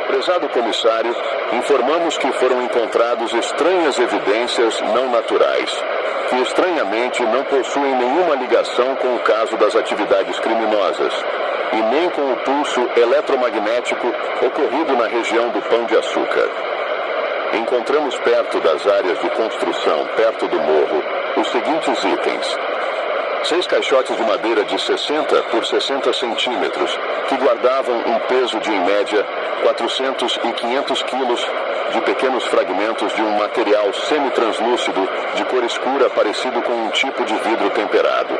Prezado comissário, informamos que foram encontrados estranhas evidências não naturais, que estranhamente não possuem nenhuma ligação com o caso das atividades criminosas, e nem com o pulso eletromagnético ocorrido na região do Pão de Açúcar. Encontramos perto das áreas de construção, perto do morro, os seguintes itens: 6 caixotes de madeira de 60 por 60 centímetros, que guardavam um peso de, em média, 400 e 500 quilos de pequenos fragmentos de um material semitranslúcido de cor escura parecido com um tipo de vidro temperado.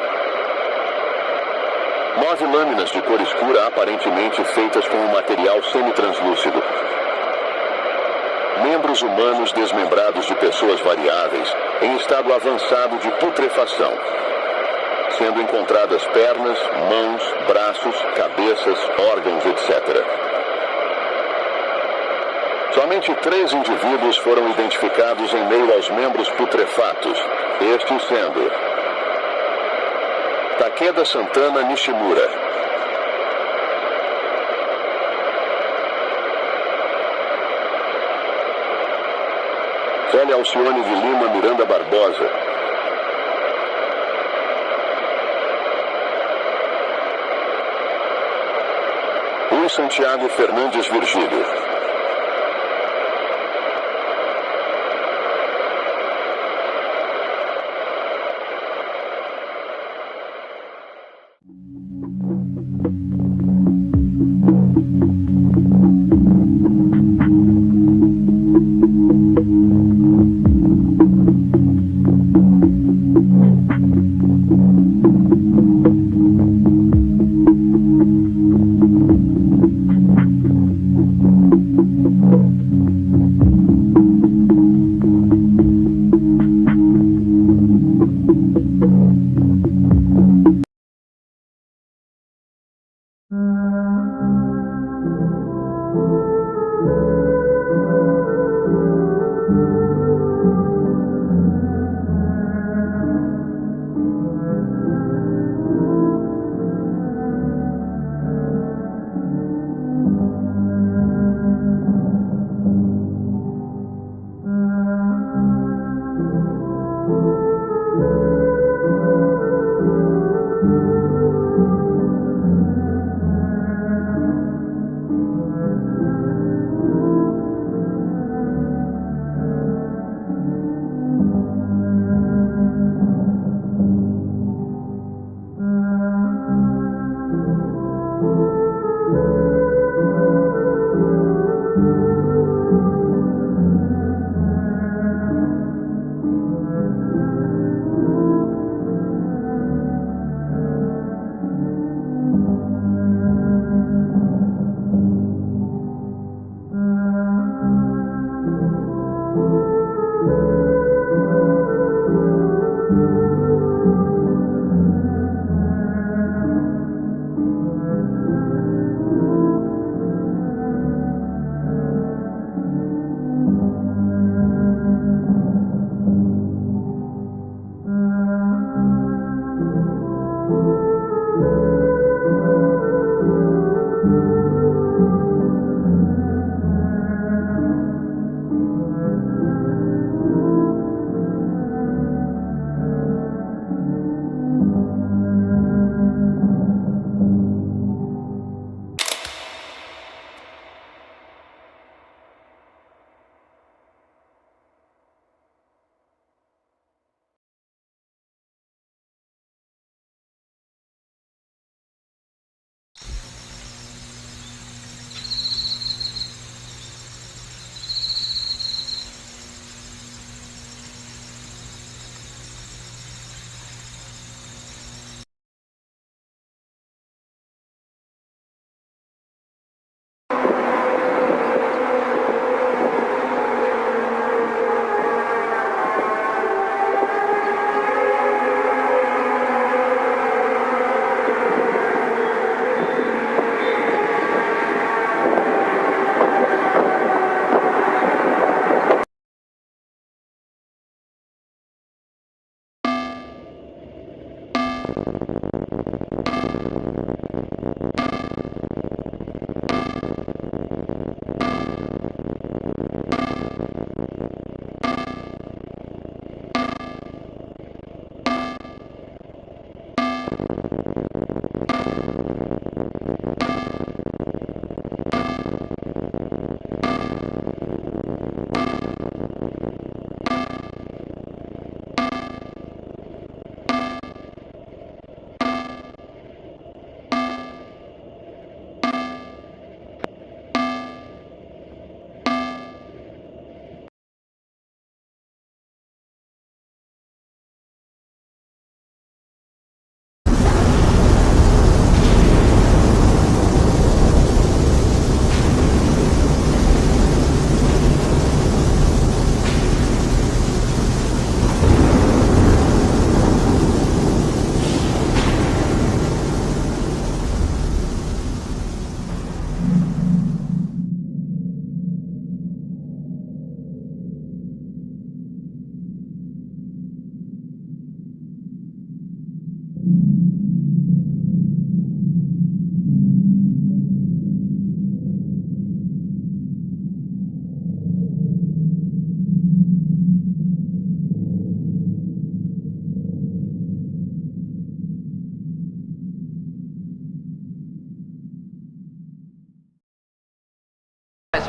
9 lâminas de cor escura aparentemente feitas com um material semitranslúcido. Membros humanos desmembrados de pessoas variáveis, em estado avançado de putrefação, sendo encontradas pernas, mãos, braços, cabeças, órgãos, etc. Somente 3 indivíduos foram identificados em meio aos membros putrefatos, estes sendo Takeda Santana Nishimura, Célia Alcione de Lima Miranda Barbosa, Luiz Santiago Fernandes Virgílio.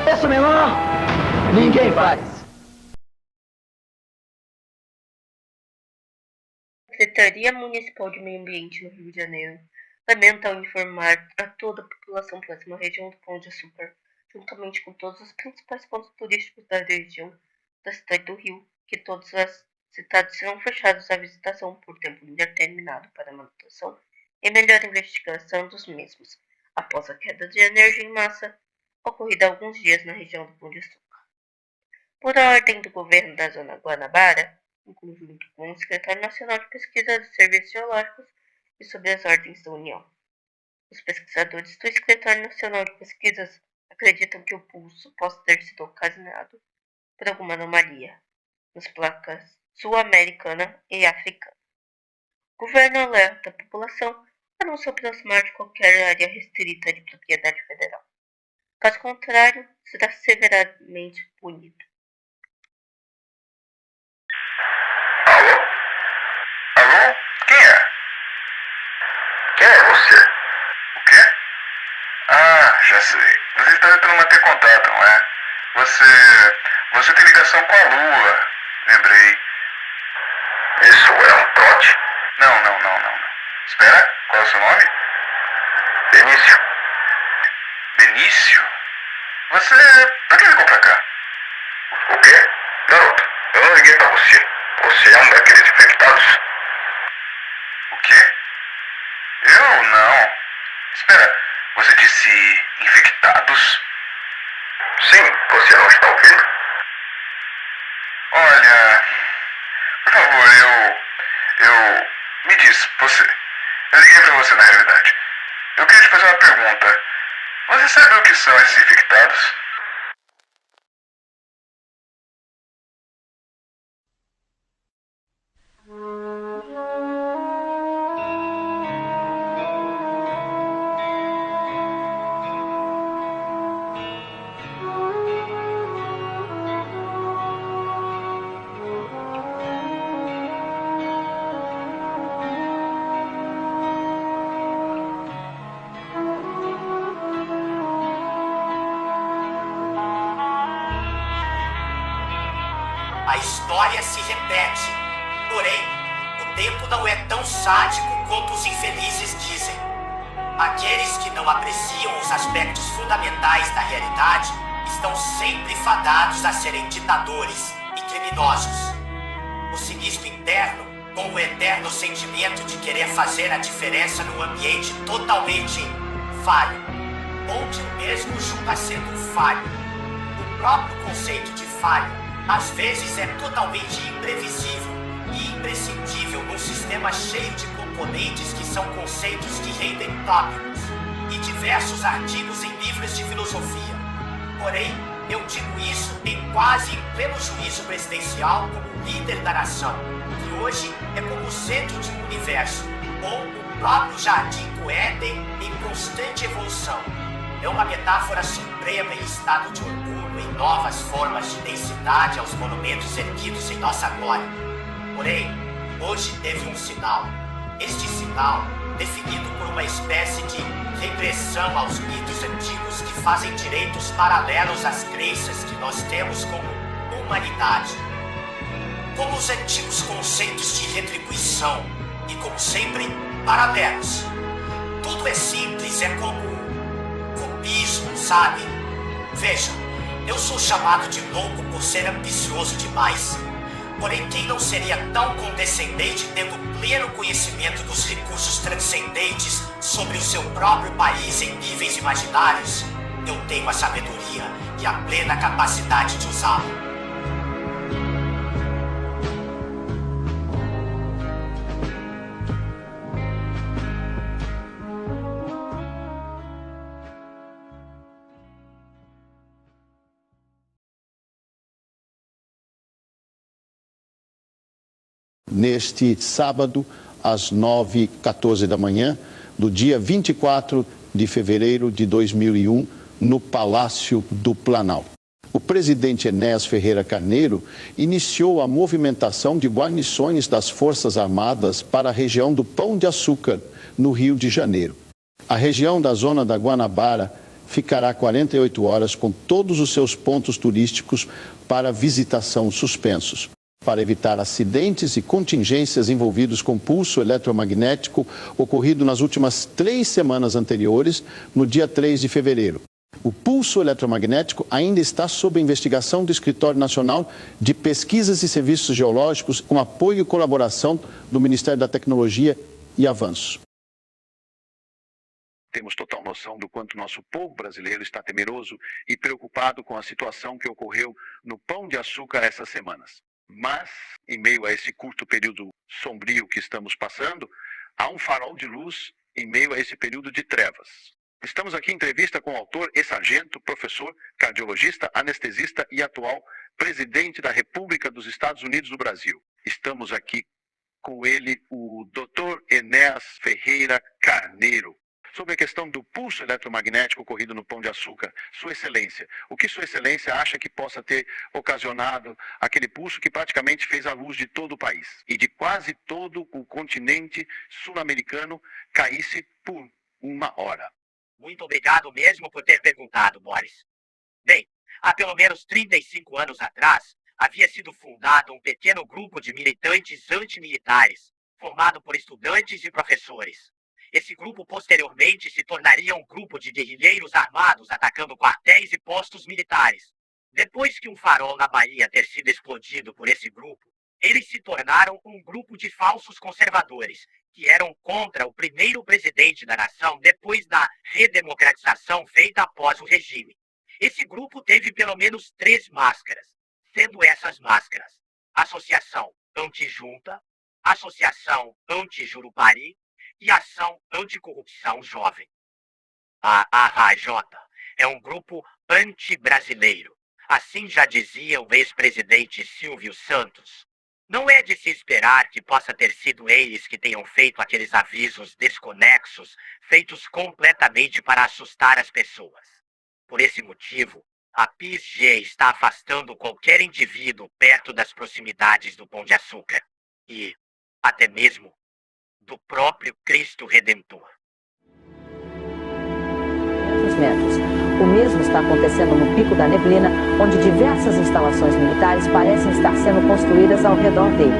Peça menor, ninguém faz. Secretaria Municipal de Meio Ambiente no Rio de Janeiro lamenta ao informar a toda a população próxima à região do Pão de Açúcar, juntamente com todos os principais pontos turísticos da região da cidade do Rio, que todas as cidades serão fechadas à visitação por tempo indeterminado para manutenção e melhor investigação dos mesmos, após a queda de energia em massa ocorrida há alguns dias na região do Pão de Açúcar. Por ordem do governo da Zona Guanabara, em conjunto com o Secretário Nacional de Pesquisa de Serviços Geológicos e sobre as ordens da União. Os pesquisadores do Escritório Nacional de Pesquisas acreditam que o pulso possa ter sido ocasionado por alguma anomalia nas placas sul-americana e africana. O governo alerta a população a não se aproximar de qualquer área restrita de propriedade federal. Caso contrário, será severamente punido. Alô? Alô? Quem é? Quem é você? O quê? Ah, já sei. Você está tentando manter contato, não é? Você tem ligação com a Lua. Lembrei. Isso é um trote? Não. Espera, qual é o seu nome? Benício. Benício? Você... Por que ligou pra cá? O quê? Garoto, eu não liguei pra você. Você é um daqueles infectados. O quê? Eu não. Espera, você disse infectados? Sim, você não está ouvindo? Olha, por favor, me diz, eu liguei pra você na realidade. Eu queria te fazer uma pergunta. Você sabe o que são esses infectados? A história se repete, porém, o tempo não é tão sádico quanto os infelizes dizem. Aqueles que não apreciam os aspectos fundamentais da realidade estão sempre fadados a serem ditadores e criminosos. O sinistro interno, com o eterno sentimento de querer fazer a diferença num ambiente totalmente falho, onde o mesmo julga sendo um falho. O próprio conceito de falho às vezes é totalmente imprevisível e imprescindível num sistema cheio de componentes que são conceitos que rendem tópicos e diversos artigos em livros de filosofia. Porém, eu digo isso quase em pleno juízo presidencial como líder da nação, que hoje é como o centro de um universo, ou o próprio jardim do Éden em constante evolução. É uma metáfora suprema em estado de orgulho, em novas formas de densidade aos monumentos erguidos em nossa glória. Porém, hoje teve um sinal. Este sinal, definido por uma espécie de regressão aos mitos antigos que fazem direitos paralelos às crenças que nós temos como humanidade. Como os antigos conceitos de retribuição e, como sempre, paralelos. Tudo é simples, é como clubismo, sabe? Veja, eu sou chamado de louco por ser ambicioso demais. Porém, quem não seria tão condescendente tendo pleno conhecimento dos recursos transcendentes sobre o seu próprio país em níveis imaginários? Eu tenho a sabedoria e a plena capacidade de usá-lo. Neste sábado, às 9h14 da manhã, do dia 24 de fevereiro de 2001, no Palácio do Planalto. O presidente Enéas Ferreira Carneiro iniciou a movimentação de guarnições das Forças Armadas para a região do Pão de Açúcar, no Rio de Janeiro. A região da Zona da Guanabara ficará 48 horas com todos os seus pontos turísticos para visitação suspensos, para evitar acidentes e contingências envolvidos com pulso eletromagnético ocorrido nas últimas 3 semanas anteriores, no dia 3 de fevereiro. O pulso eletromagnético ainda está sob investigação do Escritório Nacional de Pesquisas e Serviços Geológicos, com apoio e colaboração do Ministério da Tecnologia e Avanço. Temos total noção do quanto nosso povo brasileiro está temeroso e preocupado com a situação que ocorreu no Pão de Açúcar essas semanas. Mas, em meio a esse curto período sombrio que estamos passando, há um farol de luz em meio a esse período de trevas. Estamos aqui em entrevista com o autor e sargento, professor, cardiologista, anestesista e atual presidente da República dos Estados Unidos do Brasil. Estamos aqui com ele, o Dr. Enéas Ferreira Carneiro, sobre a questão do pulso eletromagnético ocorrido no Pão de Açúcar. Sua Excelência, o que Sua Excelência acha que possa ter ocasionado aquele pulso que praticamente fez a luz de todo o país e de quase todo o continente sul-americano caísse por 1 hora? Muito obrigado mesmo por ter perguntado, Boris. Bem, há pelo menos 35 anos atrás, havia sido fundado um pequeno grupo de militantes antimilitares, formado por estudantes e professores. Esse grupo posteriormente se tornaria um grupo de guerrilheiros armados atacando quartéis e postos militares. Depois que um farol na Bahia ter sido explodido por esse grupo, eles se tornaram um grupo de falsos conservadores, que eram contra o primeiro presidente da nação depois da redemocratização feita após o regime. Esse grupo teve pelo menos 3 máscaras, sendo essas máscaras: Associação Anti-Junta, Associação Anti-Jurupari e Ação Anticorrupção Jovem. A AAJ é um grupo anti-brasileiro. Assim já dizia o ex-presidente Silvio Santos. Não é de se esperar que possa ter sido eles que tenham feito aqueles avisos desconexos, feitos completamente para assustar as pessoas. Por esse motivo, a PIS-G está afastando qualquer indivíduo perto das proximidades do Pão de Açúcar e, até mesmo, do próprio Cristo Redentor. Metros. O mesmo está acontecendo no Pico da Neblina, onde diversas instalações militares parecem estar sendo construídas ao redor dele.